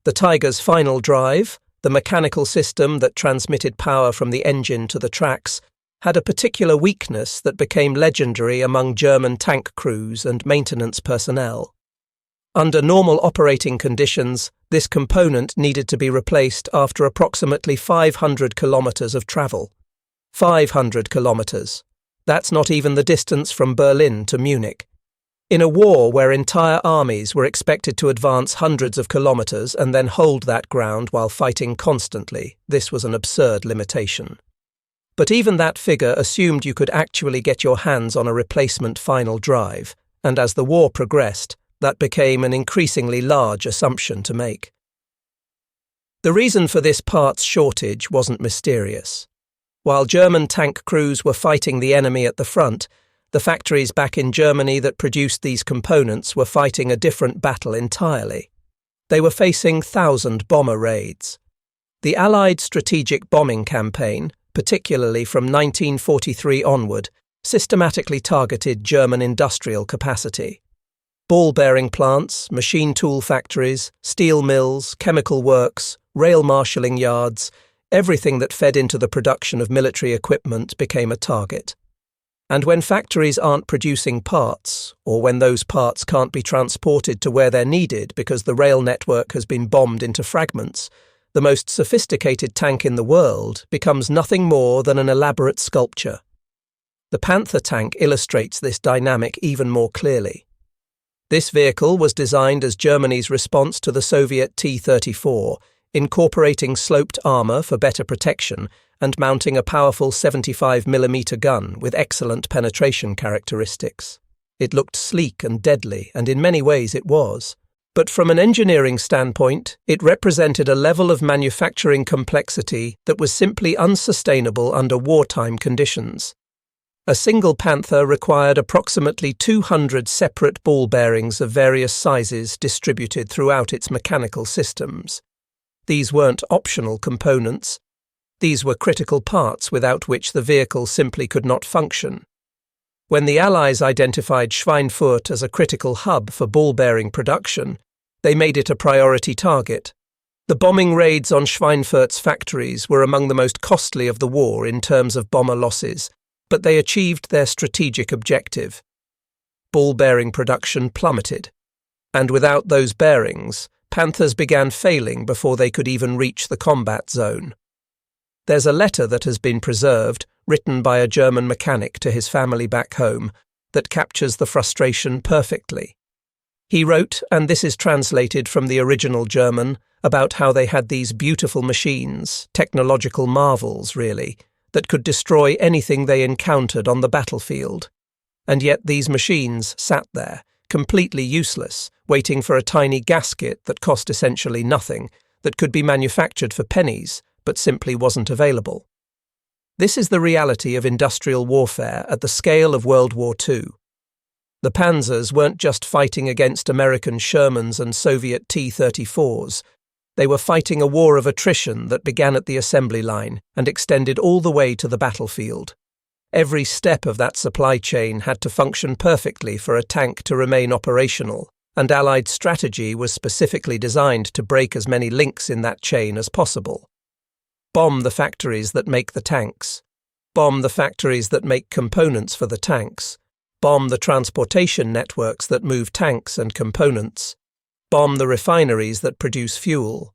The Tiger's final drive, the mechanical system that transmitted power from the engine to the tracks, had a particular weakness that became legendary among German tank crews and maintenance personnel. Under normal operating conditions, this component needed to be replaced after approximately 500 kilometers of travel. 500 kilometers. That's not even the distance from Berlin to Munich. In a war where entire armies were expected to advance hundreds of kilometers and then hold that ground while fighting constantly, this was an absurd limitation. But even that figure assumed you could actually get your hands on a replacement final drive, and as the war progressed, that became an increasingly large assumption to make. The reason for this parts shortage wasn't mysterious. While German tank crews were fighting the enemy at the front, the factories back in Germany that produced these components were fighting a different battle entirely. They were facing 1,000 bomber raids. The Allied strategic bombing campaign, particularly from 1943 onward, systematically targeted German industrial capacity. Ball-bearing plants, machine tool factories, steel mills, chemical works, rail marshalling yards, everything that fed into the production of military equipment became a target. And when factories aren't producing parts, or when those parts can't be transported to where they're needed because the rail network has been bombed into fragments, the most sophisticated tank in the world becomes nothing more than an elaborate sculpture. The Panzer tank illustrates this dynamic even more clearly. This vehicle was designed as Germany's response to the Soviet T-34, incorporating sloped armor for better protection and mounting a powerful 75mm gun with excellent penetration characteristics. It looked sleek and deadly, and in many ways it was. But from an engineering standpoint, it represented a level of manufacturing complexity that was simply unsustainable under wartime conditions. A single Panther required approximately 200 separate ball bearings of various sizes distributed throughout its mechanical systems. These weren't optional components. These were critical parts without which the vehicle simply could not function. When the Allies identified Schweinfurt as a critical hub for ball-bearing production, they made it a priority target. The bombing raids on Schweinfurt's factories were among the most costly of the war in terms of bomber losses, but they achieved their strategic objective. Ball-bearing production plummeted, and without those bearings, Panthers began failing before they could even reach the combat zone. There's a letter that has been preserved, written by a German mechanic to his family back home, that captures the frustration perfectly. He wrote, and this is translated from the original German, about how they had these beautiful machines, technological marvels really, that could destroy anything they encountered on the battlefield. And yet these machines sat there, completely useless, waiting for a tiny gasket that cost essentially nothing, that could be manufactured for pennies, but simply wasn't available. This is the reality of industrial warfare at the scale of World War II. The Panzers weren't just fighting against American Shermans and Soviet T-34s. They were fighting a war of attrition that began at the assembly line and extended all the way to the battlefield. Every step of that supply chain had to function perfectly for a tank to remain operational, and Allied strategy was specifically designed to break as many links in that chain as possible. Bomb the factories that make the tanks. Bomb the factories that make components for the tanks. Bomb the transportation networks that move tanks and components. Bomb the refineries that produce fuel.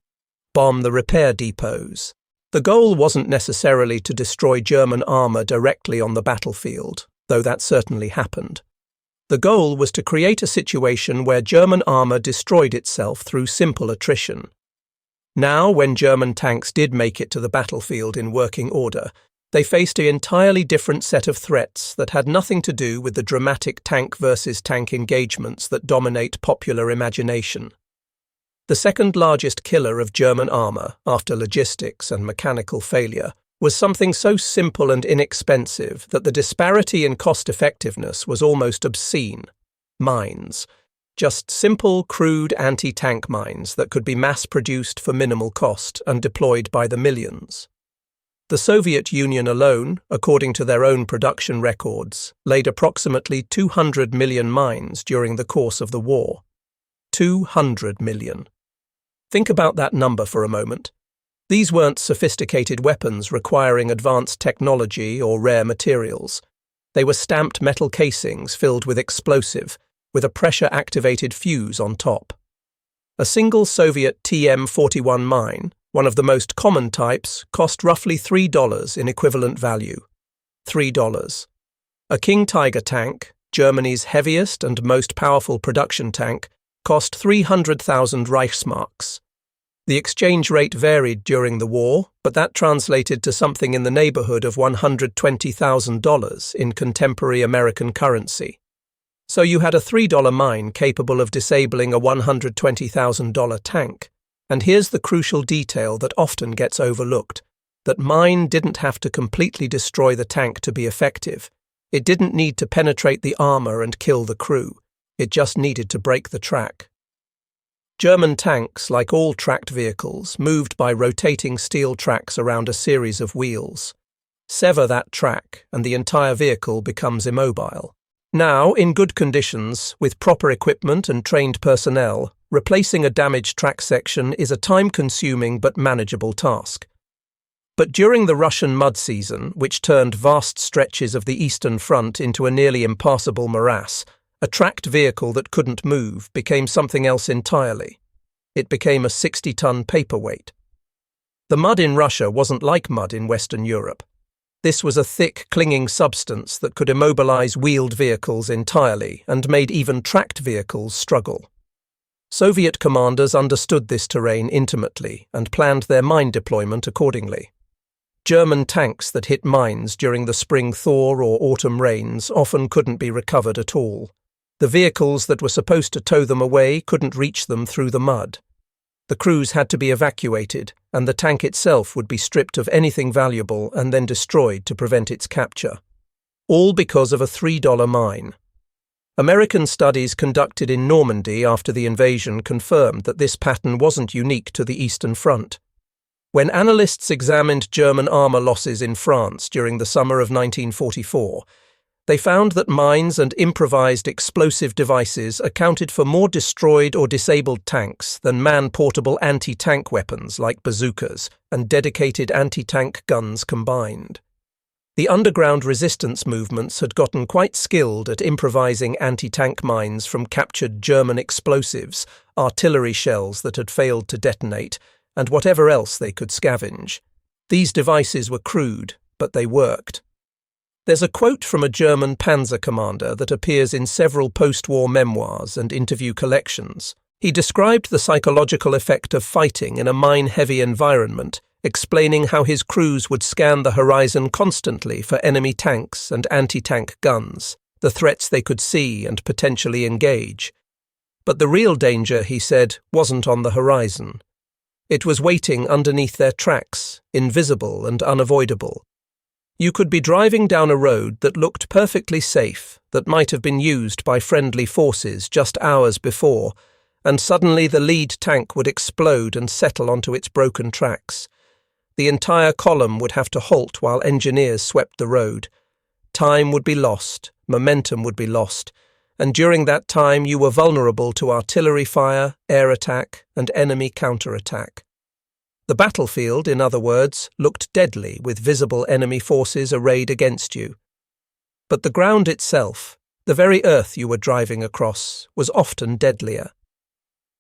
Bomb the repair depots. The goal wasn't necessarily to destroy German armor directly on the battlefield, though that certainly happened. The goal was to create a situation where German armor destroyed itself through simple attrition. Now, when German tanks did make it to the battlefield in working order, they faced an entirely different set of threats that had nothing to do with the dramatic tank versus tank engagements that dominate popular imagination. The second largest killer of German armor, after logistics and mechanical failure, was something so simple and inexpensive that the disparity in cost-effectiveness was almost obscene: mines. Just simple, crude anti-tank mines that could be mass-produced for minimal cost and deployed by the millions. The Soviet Union alone, according to their own production records, laid approximately 200 million mines during the course of the war. 200 million. Think about that number for a moment. These weren't sophisticated weapons requiring advanced technology or rare materials. They were stamped metal casings filled with explosive, with a pressure-activated fuse on top. A single Soviet TM-41 mine, one of the most common types, cost roughly $3 in equivalent value. $3. A King Tiger tank, Germany's heaviest and most powerful production tank, cost 300,000 Reichsmarks. The exchange rate varied during the war, but that translated to something in the neighborhood of $120,000 in contemporary American currency. So you had a $3 mine capable of disabling a $120,000 tank. And here's the crucial detail that often gets overlooked, that mine didn't have to completely destroy the tank to be effective. It didn't need to penetrate the armor and kill the crew. It just needed to break the track. German tanks, like all tracked vehicles, moved by rotating steel tracks around a series of wheels. Sever that track, and the entire vehicle becomes immobile. Now, in good conditions, with proper equipment and trained personnel, replacing a damaged track section is a time-consuming but manageable task. But during the Russian mud season, which turned vast stretches of the Eastern Front into a nearly impassable morass, a tracked vehicle that couldn't move became something else entirely. It became a 60-ton paperweight. The mud in Russia wasn't like mud in Western Europe. This was a thick, clinging substance that could immobilize wheeled vehicles entirely and made even tracked vehicles struggle. Soviet commanders understood this terrain intimately and planned their mine deployment accordingly. German tanks that hit mines during the spring thaw or autumn rains often couldn't be recovered at all. The vehicles that were supposed to tow them away couldn't reach them through the mud. The crews had to be evacuated, and the tank itself would be stripped of anything valuable and then destroyed to prevent its capture. All because of a $3 mine. American studies conducted in Normandy after the invasion confirmed that this pattern wasn't unique to the Eastern Front. When analysts examined German armor losses in France during the summer of 1944, they found that mines and improvised explosive devices accounted for more destroyed or disabled tanks than man-portable anti-tank weapons like bazookas and dedicated anti-tank guns combined. The underground resistance movements had gotten quite skilled at improvising anti-tank mines from captured German explosives, artillery shells that had failed to detonate, and whatever else they could scavenge. These devices were crude, but they worked. There's a quote from a German Panzer commander that appears in several post-war memoirs and interview collections. He described the psychological effect of fighting in a mine-heavy environment, explaining how his crews would scan the horizon constantly for enemy tanks and anti-tank guns, the threats they could see and potentially engage. But the real danger, he said, wasn't on the horizon. It was waiting underneath their tracks, invisible and unavoidable. You could be driving down a road that looked perfectly safe, that might have been used by friendly forces just hours before, and suddenly the lead tank would explode and settle onto its broken tracks. The entire column would have to halt while engineers swept the road. Time would be lost, momentum would be lost, and during that time you were vulnerable to artillery fire, air attack, and enemy counterattack. The battlefield, in other words, looked deadly with visible enemy forces arrayed against you. But the ground itself, the very earth you were driving across, was often deadlier.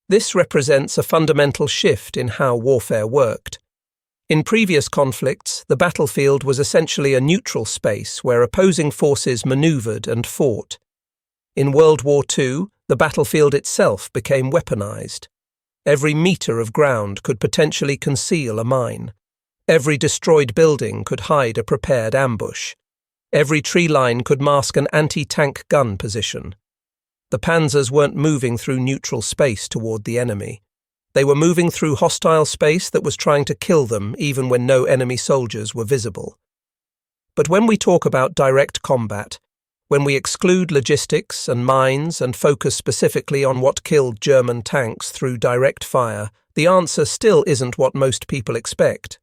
This represents a fundamental shift in how warfare worked. In previous conflicts, the battlefield was essentially a neutral space where opposing forces maneuvered and fought. In World War II, the battlefield itself became weaponized. Every meter of ground could potentially conceal a mine. Every destroyed building could hide a prepared ambush. Every tree line could mask an anti-tank gun position. The Panzers weren't moving through neutral space toward the enemy. They were moving through hostile space that was trying to kill them even when no enemy soldiers were visible. But when we talk about direct combat, when we exclude logistics and mines and focus specifically on what killed German tanks through direct fire, the answer still isn't what most people expect.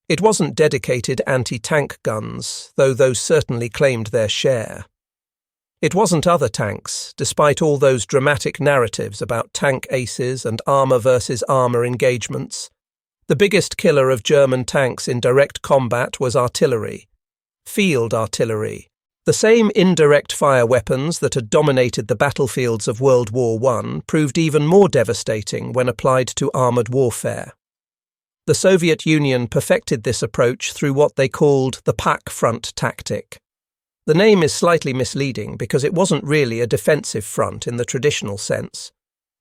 It wasn't dedicated anti-tank guns, though those certainly claimed their share. It wasn't other tanks, despite all those dramatic narratives about tank aces and armour versus armour engagements. The biggest killer of German tanks in direct combat was artillery. Field artillery. The same indirect fire weapons that had dominated the battlefields of World War I proved even more devastating when applied to armoured warfare. The Soviet Union perfected this approach through what they called the pack front tactic. The name is slightly misleading because it wasn't really a defensive front in the traditional sense.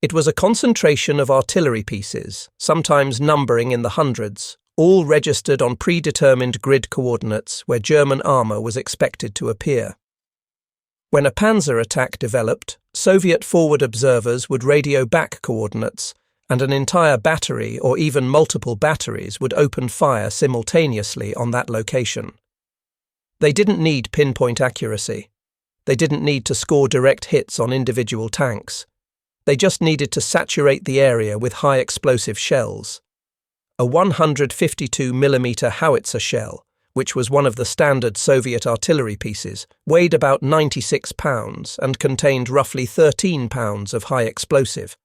It was a concentration of artillery pieces, sometimes numbering in the hundreds, all registered on predetermined grid coordinates where German armour was expected to appear. When a Panzer attack developed, Soviet forward observers would radio back coordinates, and an entire battery or even multiple batteries would open fire simultaneously on that location. They didn't need pinpoint accuracy. They didn't need to score direct hits on individual tanks. They just needed to saturate the area with high explosive shells. A 152mm howitzer shell, which was one of the standard Soviet artillery pieces, weighed about 96 pounds and contained roughly 13 pounds of high explosive.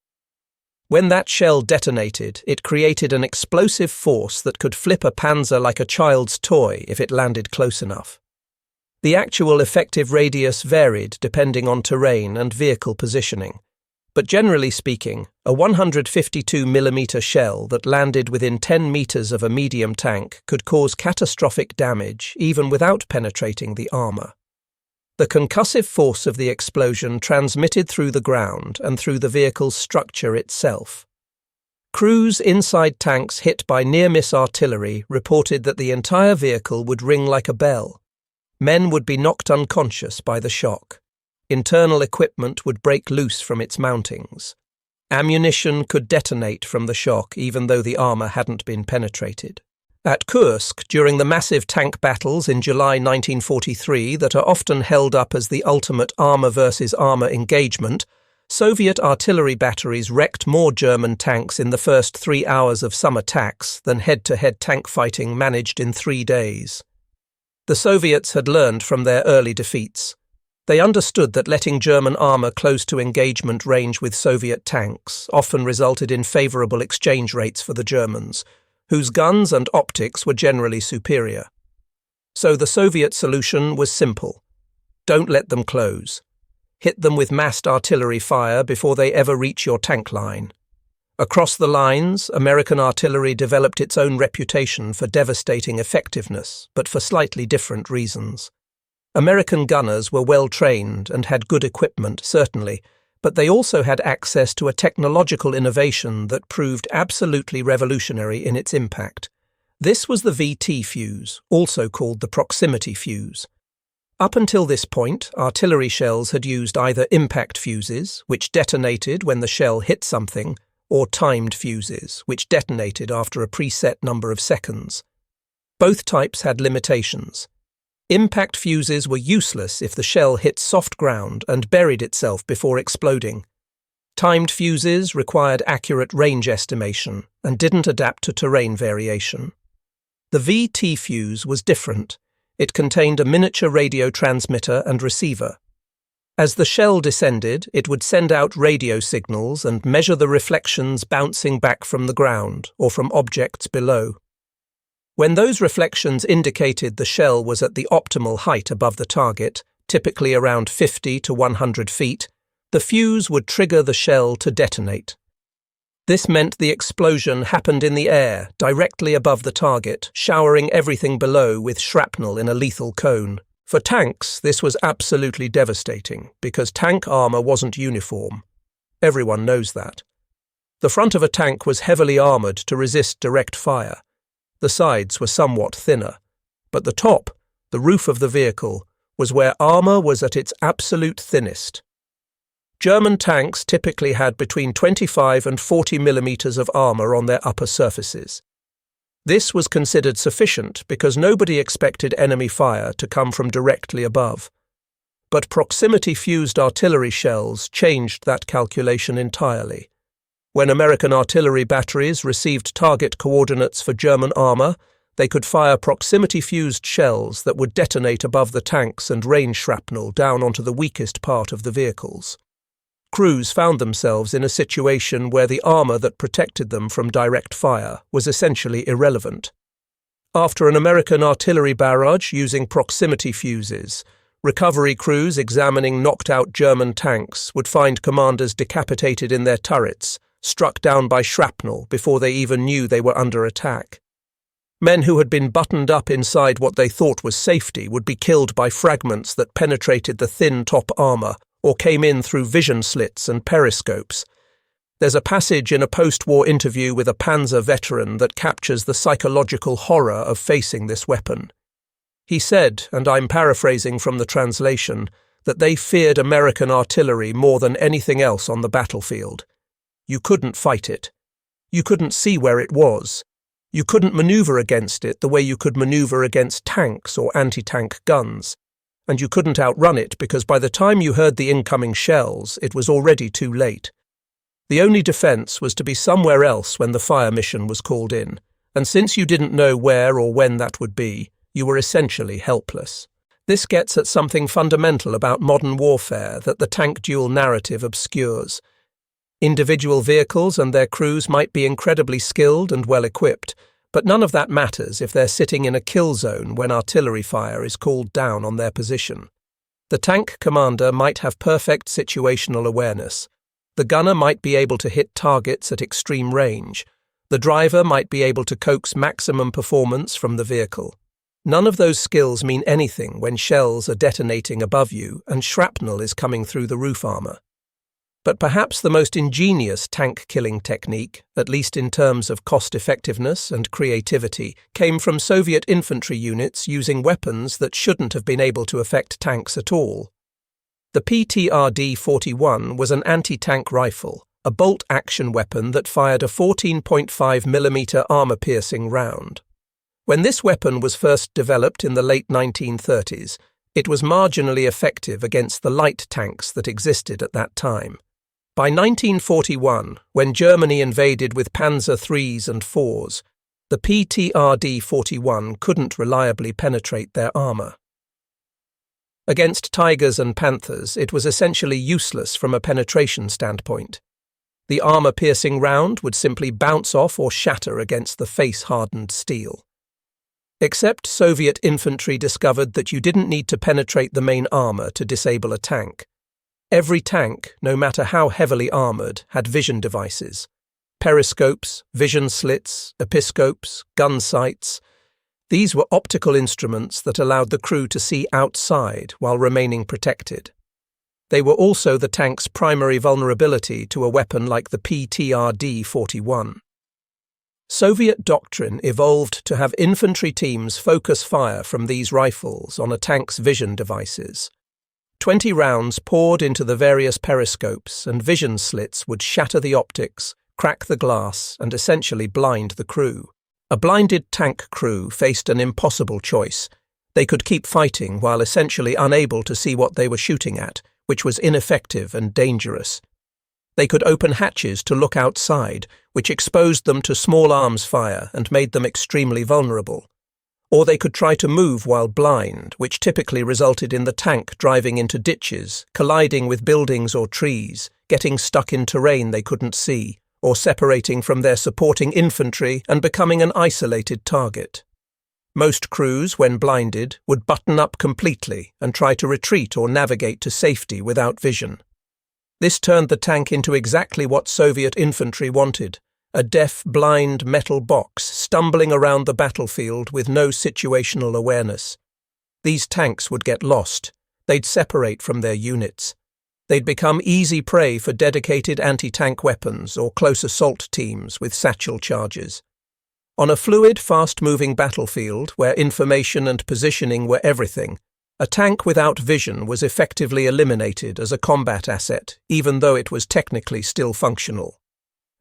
When that shell detonated, it created an explosive force that could flip a Panzer like a child's toy if it landed close enough. The actual effective radius varied depending on terrain and vehicle positioning, but generally speaking, a 152mm shell that landed within 10 meters of a medium tank could cause catastrophic damage even without penetrating the armour. The concussive force of the explosion transmitted through the ground and through the vehicle's structure itself. Crews inside tanks hit by near-miss artillery reported that the entire vehicle would ring like a bell. Men would be knocked unconscious by the shock. Internal equipment would break loose from its mountings. Ammunition could detonate from the shock even though the armour hadn't been penetrated. At Kursk, during the massive tank battles in July 1943 that are often held up as the ultimate armour versus armour engagement, Soviet artillery batteries wrecked more German tanks in the first 3 hours of some attacks than head-to-head tank fighting managed in 3 days. The Soviets had learned from their early defeats. They understood that letting German armour close to engagement range with Soviet tanks often resulted in favourable exchange rates for the Germans, whose guns and optics were generally superior. So the Soviet solution was simple. Don't let them close. Hit them with massed artillery fire before they ever reach your tank line. Across the lines, American artillery developed its own reputation for devastating effectiveness, but for slightly different reasons. American gunners were well trained and had good equipment, certainly, but they also had access to a technological innovation that proved absolutely revolutionary in its impact. This was the VT fuse, also called the proximity fuse. Up until this point, artillery shells had used either impact fuses, which detonated when the shell hit something, or timed fuses, which detonated after a preset number of seconds. Both types had limitations. Impact fuses were useless if the shell hit soft ground and buried itself before exploding. Timed fuses required accurate range estimation and didn't adapt to terrain variation. The VT fuse was different. It contained a miniature radio transmitter and receiver. As the shell descended, it would send out radio signals and measure the reflections bouncing back from the ground or from objects below. When those reflections indicated the shell was at the optimal height above the target, typically around 50 to 100 feet, the fuse would trigger the shell to detonate. This meant the explosion happened in the air, directly above the target, showering everything below with shrapnel in a lethal cone. For tanks, this was absolutely devastating, because tank armour wasn't uniform. Everyone knows that. The front of a tank was heavily armoured to resist direct fire. The sides were somewhat thinner, but the top, the roof of the vehicle, was where armour was at its absolute thinnest. German tanks typically had between 25 and 40 millimeters of armour on their upper surfaces. This was considered sufficient because nobody expected enemy fire to come from directly above. But proximity-fused artillery shells changed that calculation entirely. When American artillery batteries received target coordinates for German armour, They could fire proximity-fused shells that would detonate above the tanks and rain shrapnel down onto the weakest part of the vehicles. Crews found themselves in a situation where the armour that protected them from direct fire was essentially irrelevant. After an American artillery barrage using proximity fuses, recovery crews examining knocked-out German tanks would find commanders decapitated in their turrets, struck down by shrapnel before they even knew they were under attack. Men who had been buttoned up inside what they thought was safety would be killed by fragments that penetrated the thin top armour or came in through vision slits and periscopes. There's a passage in a post-war interview with a Panzer veteran that captures the psychological horror of facing this weapon. He said, and I'm paraphrasing from the translation, that they feared American artillery more than anything else on the battlefield. You couldn't fight it. You couldn't see where it was. You couldn't maneuver against it the way you could maneuver against tanks or anti-tank guns. And you couldn't outrun it because by the time you heard the incoming shells, it was already too late. The only defence was to be somewhere else when the fire mission was called in, and since you didn't know where or when that would be, you were essentially helpless. This gets at something fundamental about modern warfare that the tank duel narrative obscures. Individual vehicles and their crews might be incredibly skilled and well-equipped, but none of that matters if they're sitting in a kill zone when artillery fire is called down on their position. The tank commander might have perfect situational awareness. The gunner might be able to hit targets at extreme range. The driver might be able to coax maximum performance from the vehicle. None of those skills mean anything when shells are detonating above you and shrapnel is coming through the roof armour. But perhaps the most ingenious tank-killing technique, at least in terms of cost-effectiveness and creativity, came from Soviet infantry units using weapons that shouldn't have been able to affect tanks at all. The PTRD-41 was an anti-tank rifle, a bolt-action weapon that fired a 14.5mm armour-piercing round. When this weapon was first developed in the late 1930s, it was marginally effective against the light tanks that existed at that time. By 1941, when Germany invaded with Panzer IIIs and IVs, the PTRD-41 couldn't reliably penetrate their armour. Against Tigers and Panthers, it was essentially useless from a penetration standpoint. The armour-piercing round would simply bounce off or shatter against the face-hardened steel. Except Soviet infantry discovered that you didn't need to penetrate the main armour to disable a tank. Every tank, no matter how heavily armoured, had vision devices. Periscopes, vision slits, episcopes, gun sights. These were optical instruments that allowed the crew to see outside while remaining protected. They were also the tank's primary vulnerability to a weapon like the PTRD-41. Soviet doctrine evolved to have infantry teams focus fire from these rifles on a tank's vision devices. 20 rounds poured into the various periscopes and vision slits would shatter the optics, crack the glass, and essentially blind the crew. A blinded tank crew faced an impossible choice. They could keep fighting while essentially unable to see what they were shooting at, which was ineffective and dangerous. They could open hatches to look outside, which exposed them to small arms fire and made them extremely vulnerable. Or they could try to move while blind, which typically resulted in the tank driving into ditches, colliding with buildings or trees, getting stuck in terrain they couldn't see, or separating from their supporting infantry and becoming an isolated target. Most crews, when blinded, would button up completely and try to retreat or navigate to safety without vision. This turned the tank into exactly what Soviet infantry wanted: a deaf, blind metal box stumbling around the battlefield with no situational awareness. These tanks would get lost. They'd separate from their units. They'd become easy prey for dedicated anti-tank weapons or close assault teams with satchel charges. On a fluid, fast-moving battlefield where information and positioning were everything, a tank without vision was effectively eliminated as a combat asset, even though it was technically still functional.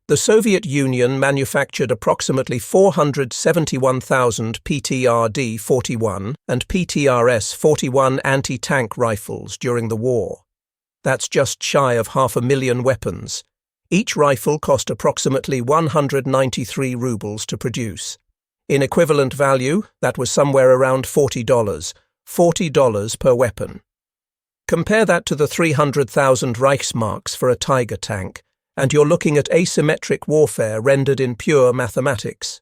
The Soviet Union manufactured approximately 471,000 PTRD-41 and PTRS-41 anti-tank rifles during the war. That's just shy of 500,000 weapons. Each rifle cost approximately 193 rubles to produce. In equivalent value, that was somewhere around $40. $40 per weapon. Compare that to the 300,000 Reichsmarks for a Tiger tank, and you're looking at asymmetric warfare rendered in pure mathematics.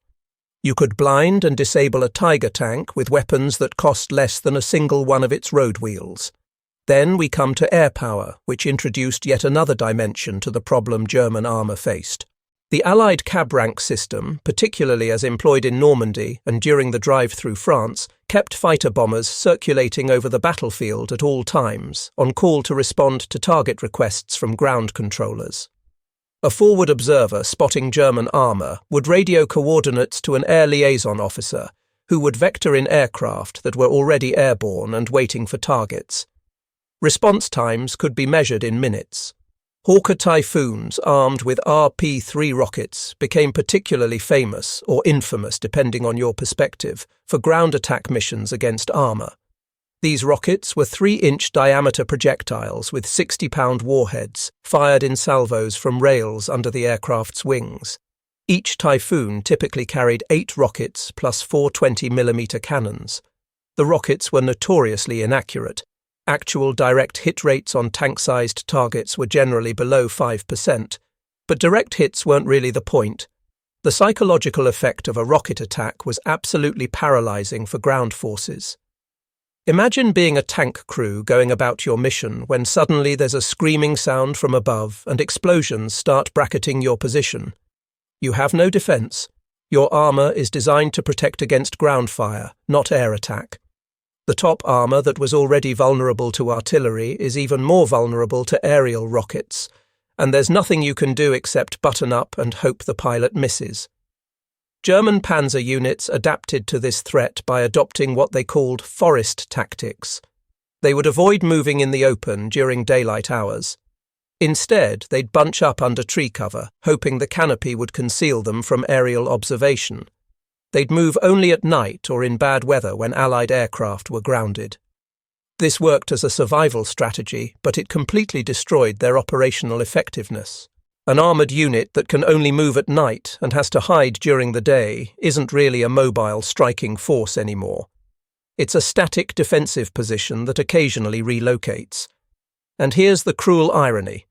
You could blind and disable a Tiger tank with weapons that cost less than a single one of its road wheels. Then we come to air power, which introduced yet another dimension to the problem German armour faced. The Allied cab rank system, particularly as employed in Normandy and during the drive through France, kept fighter bombers circulating over the battlefield at all times, on call to respond to target requests from ground controllers. A forward observer spotting German armour would radio coordinates to an air liaison officer, who would vector in aircraft that were already airborne and waiting for targets. Response times could be measured in minutes. Hawker Typhoons armed with RP-3 rockets became particularly famous, or infamous depending on your perspective, for ground attack missions against armour. These rockets were 3-inch diameter projectiles with 60-pound warheads, fired in salvos from rails under the aircraft's wings. Each Typhoon typically carried 8 rockets plus 4 20mm cannons. The rockets were notoriously inaccurate. Actual direct hit rates on tank-sized targets were generally below 5%, but direct hits weren't really the point. The psychological effect of a rocket attack was absolutely paralyzing for ground forces. Imagine being a tank crew going about your mission when suddenly there's a screaming sound from above and explosions start bracketing your position. You have no defense. Your armor is designed to protect against ground fire, not air attack. The top armour that was already vulnerable to artillery is even more vulnerable to aerial rockets, and there's nothing you can do except button up and hope the pilot misses. German Panzer units adapted to this threat by adopting what they called forest tactics. They would avoid moving in the open during daylight hours. Instead, they'd bunch up under tree cover, hoping the canopy would conceal them from aerial observation. They'd move only at night or in bad weather when Allied aircraft were grounded. This worked as a survival strategy, but it completely destroyed their operational effectiveness. An armoured unit that can only move at night and has to hide during the day isn't really a mobile striking force anymore. It's a static defensive position that occasionally relocates. And here's the cruel irony.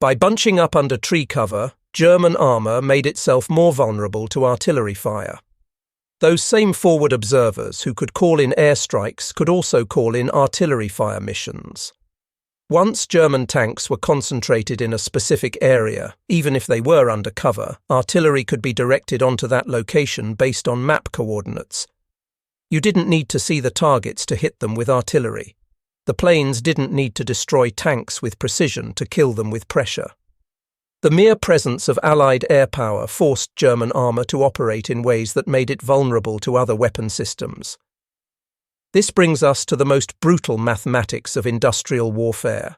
By bunching up under tree cover, German armour made itself more vulnerable to artillery fire. Those same forward observers who could call in airstrikes could also call in artillery fire missions. Once German tanks were concentrated in a specific area, even if they were under cover, artillery could be directed onto that location based on map coordinates. You didn't need to see the targets to hit them with artillery. The planes didn't need to destroy tanks with precision to kill them with pressure. The mere presence of Allied air power forced German armour to operate in ways that made it vulnerable to other weapon systems. This brings us to the most brutal mathematics of industrial warfare.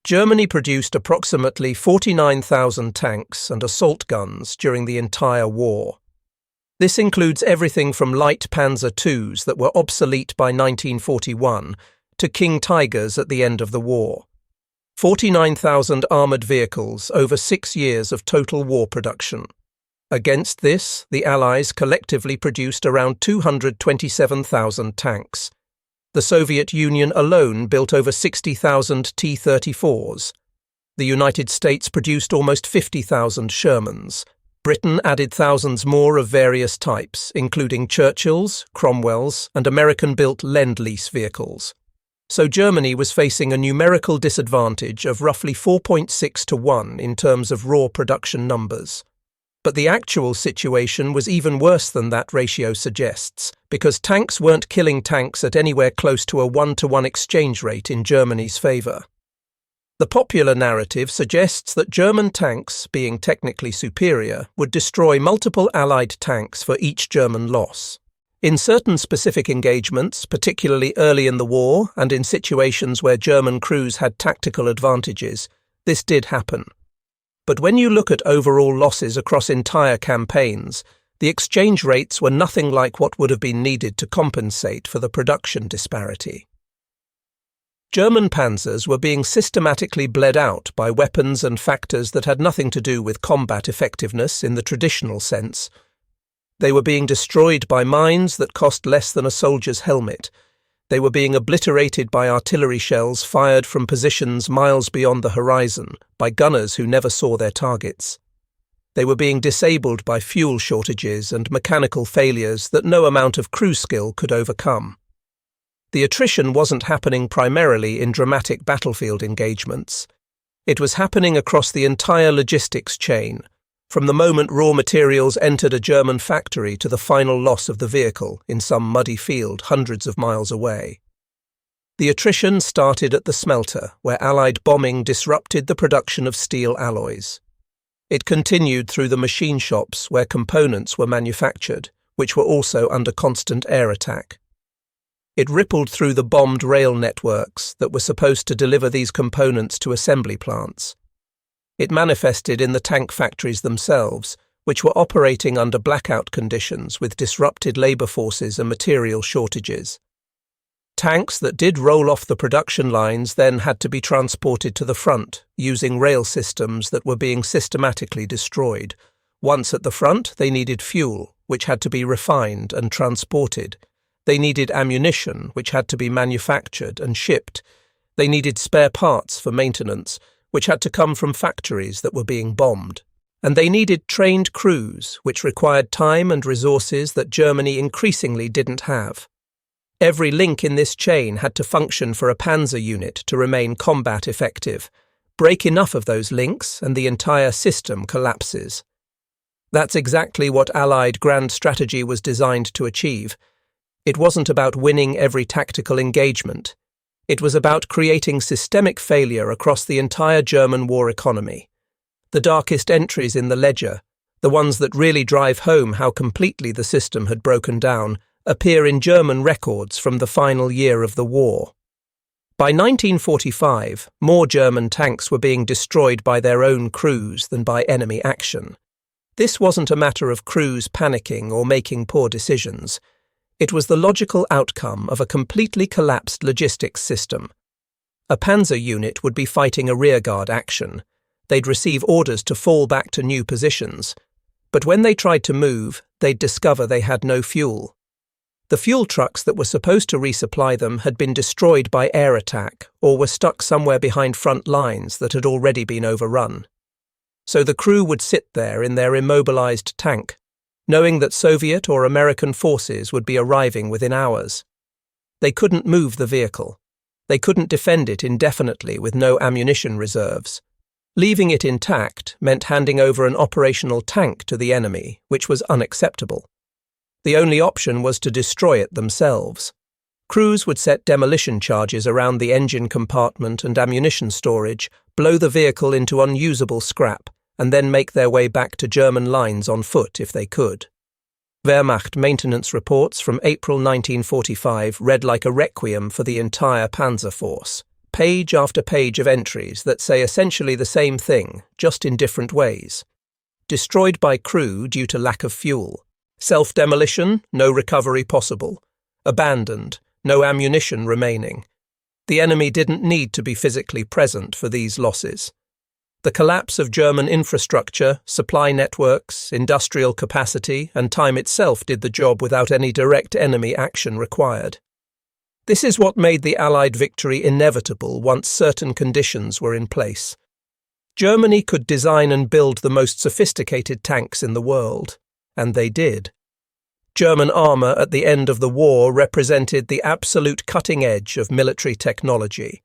Germany produced approximately 49,000 tanks and assault guns during the entire war. This includes everything from light Panzer IIs that were obsolete by 1941 to King Tigers at the end of the war. 49,000 armoured vehicles over 6 years of total war production. Against this, the Allies collectively produced around 227,000 tanks. The Soviet Union alone built over 60,000 T-34s. The United States produced almost 50,000 Shermans. Britain added thousands more of various types, including Churchills, Cromwells, and American-built Lend-Lease vehicles. So Germany was facing a numerical disadvantage of roughly 4.6 to 1 in terms of raw production numbers. But the actual situation was even worse than that ratio suggests, because tanks weren't killing tanks at anywhere close to a 1-to-1 exchange rate in Germany's favour. The popular narrative suggests that German tanks, being technically superior, would destroy multiple Allied tanks for each German loss. In certain specific engagements, particularly early in the war and in situations where German crews had tactical advantages, this did happen. But when you look at overall losses across entire campaigns, the exchange rates were nothing like what would have been needed to compensate for the production disparity. German panzers were being systematically bled out by weapons and factors that had nothing to do with combat effectiveness in the traditional sense. They were being destroyed by mines that cost less than a soldier's helmet. They were being obliterated by artillery shells fired from positions miles beyond the horizon, by gunners who never saw their targets. They were being disabled by fuel shortages and mechanical failures that no amount of crew skill could overcome. The attrition wasn't happening primarily in dramatic battlefield engagements. It was happening across the entire logistics chain, from the moment raw materials entered a German factory to the final loss of the vehicle in some muddy field hundreds of miles away. The attrition started at the smelter, where Allied bombing disrupted the production of steel alloys. It continued through the machine shops where components were manufactured, which were also under constant air attack. It rippled through the bombed rail networks that were supposed to deliver these components to assembly plants. It manifested in the tank factories themselves, which were operating under blackout conditions with disrupted labour forces and material shortages. Tanks that did roll off the production lines then had to be transported to the front, using rail systems that were being systematically destroyed. Once at the front, they needed fuel, which had to be refined and transported. They needed ammunition, which had to be manufactured and shipped. They needed spare parts for maintenance, which had to come from factories that were being bombed. And they needed trained crews, which required time and resources that Germany increasingly didn't have. Every link in this chain had to function for a Panzer unit to remain combat effective. Break enough of those links and the entire system collapses. That's exactly what Allied grand strategy was designed to achieve. It wasn't about winning every tactical engagement. It was about creating systemic failure across the entire German war economy. The darkest entries in the ledger, the ones that really drive home how completely the system had broken down, appear in German records from the final year of the war. By 1945, more German tanks were being destroyed by their own crews than by enemy action. This wasn't a matter of crews panicking or making poor decisions. It was the logical outcome of a completely collapsed logistics system. A Panzer unit would be fighting a rearguard action. They'd receive orders to fall back to new positions. But when they tried to move, they'd discover they had no fuel. The fuel trucks that were supposed to resupply them had been destroyed by air attack or were stuck somewhere behind front lines that had already been overrun. So the crew would sit there in their immobilized tank, knowing that Soviet or American forces would be arriving within hours. They couldn't move the vehicle. They couldn't defend it indefinitely with no ammunition reserves. Leaving it intact meant handing over an operational tank to the enemy, which was unacceptable. The only option was to destroy it themselves. Crews would set demolition charges around the engine compartment and ammunition storage, blow the vehicle into unusable scrap, and then make their way back to German lines on foot if they could. Wehrmacht maintenance reports from April 1945 read like a requiem for the entire Panzer force, page after page of entries that say essentially the same thing, just in different ways. Destroyed by crew due to lack of fuel. Self-demolition, no recovery possible. Abandoned, no ammunition remaining. The enemy didn't need to be physically present for these losses. The collapse of German infrastructure, supply networks, industrial capacity, and time itself did the job without any direct enemy action required. This is what made the Allied victory inevitable once certain conditions were in place. Germany could design and build the most sophisticated tanks in the world, and they did. German armour at the end of the war represented the absolute cutting edge of military technology.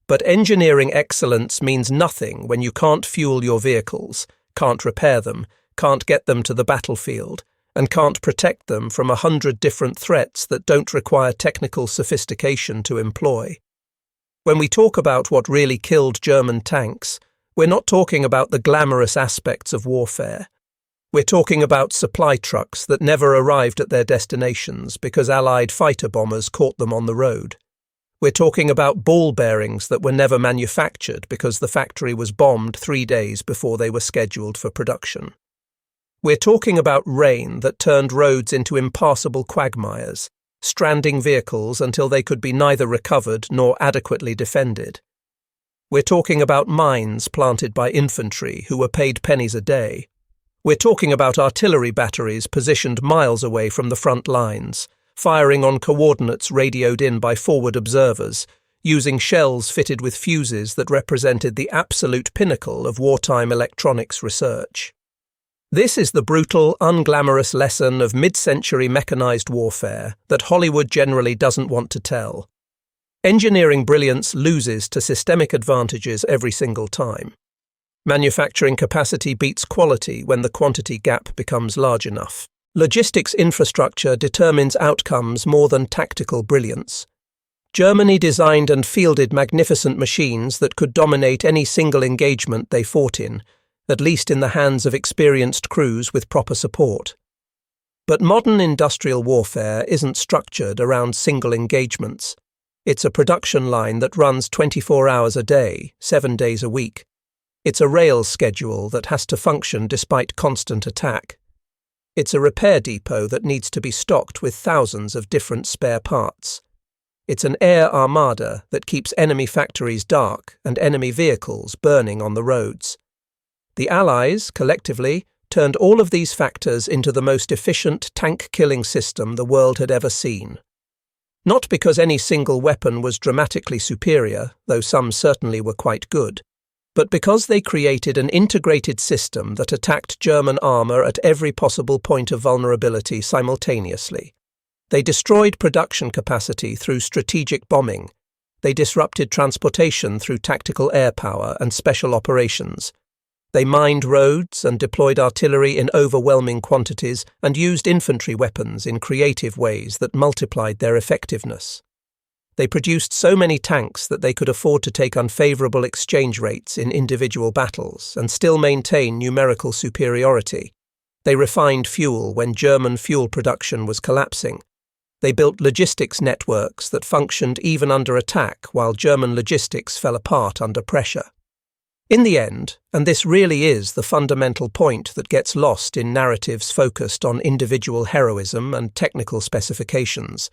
But engineering excellence means nothing when you can't fuel your vehicles, can't repair them, can't get them to the battlefield, and can't protect them from 100 different threats that don't require technical sophistication to employ. When we talk about what really killed German tanks, we're not talking about the glamorous aspects of warfare. We're talking about supply trucks that never arrived at their destinations because Allied fighter bombers caught them on the road. We're talking about ball bearings that were never manufactured because the factory was bombed 3 days before they were scheduled for production. We're talking about rain that turned roads into impassable quagmires, stranding vehicles until they could be neither recovered nor adequately defended. We're talking about mines planted by infantry who were paid pennies a day, We're talking about artillery batteries positioned miles away from the front lines, firing on coordinates radioed in by forward observers, using shells fitted with fuses that represented the absolute pinnacle of wartime electronics research. This is the brutal, unglamorous lesson of mid-century mechanized warfare that Hollywood generally doesn't want to tell. Engineering brilliance loses to systemic advantages every single time. Manufacturing capacity beats quality when the quantity gap becomes large enough. Logistics infrastructure determines outcomes more than tactical brilliance. Germany designed and fielded magnificent machines that could dominate any single engagement they fought in, at least in the hands of experienced crews with proper support. But modern industrial warfare isn't structured around single engagements. It's a production line that runs 24 hours a day, 7 days a week. It's a rail schedule that has to function despite constant attack. It's a repair depot that needs to be stocked with thousands of different spare parts. It's an air armada that keeps enemy factories dark and enemy vehicles burning on the roads. The Allies, collectively, turned all of these factors into the most efficient tank-killing system the world had ever seen. Not because any single weapon was dramatically superior, though some certainly were quite good, but because they created an integrated system that attacked German armour at every possible point of vulnerability simultaneously. They destroyed production capacity through strategic bombing. They disrupted transportation through tactical air power and special operations. They mined roads and deployed artillery in overwhelming quantities and used infantry weapons in creative ways that multiplied their effectiveness. They produced so many tanks that they could afford to take unfavourable exchange rates in individual battles and still maintain numerical superiority. They refined fuel when German fuel production was collapsing. They built logistics networks that functioned even under attack while German logistics fell apart under pressure. In the end, and this really is the fundamental point that gets lost in narratives focused on individual heroism and technical specifications,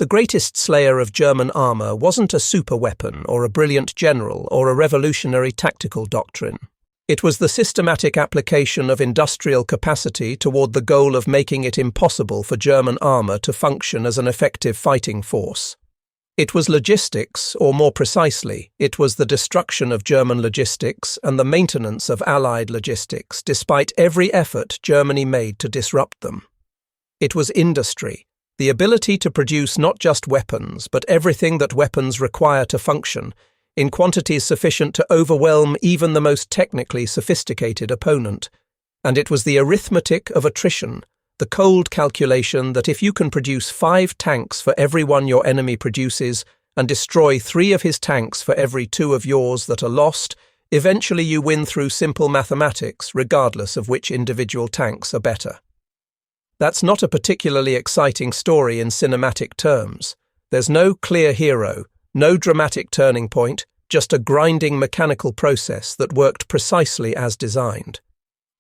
the greatest slayer of German armour wasn't a superweapon or a brilliant general or a revolutionary tactical doctrine. It was the systematic application of industrial capacity toward the goal of making it impossible for German armour to function as an effective fighting force. It was logistics, or more precisely, it was the destruction of German logistics and the maintenance of Allied logistics despite every effort Germany made to disrupt them. It was industry, the ability to produce not just weapons, but everything that weapons require to function, in quantities sufficient to overwhelm even the most technically sophisticated opponent. And it was the arithmetic of attrition, the cold calculation that if you can produce 5 tanks for every one your enemy produces and destroy 3 of his tanks for every 2 of yours that are lost, eventually you win through simple mathematics regardless of which individual tanks are better. That's not a particularly exciting story in cinematic terms. There's no clear hero, no dramatic turning point, just a grinding mechanical process that worked precisely as designed.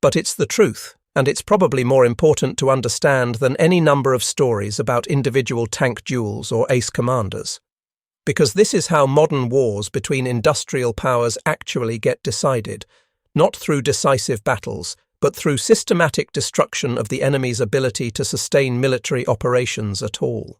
But it's the truth, and it's probably more important to understand than any number of stories about individual tank duels or ace commanders. Because this is how modern wars between industrial powers actually get decided, not through decisive battles, but through systematic destruction of the enemy's ability to sustain military operations at all.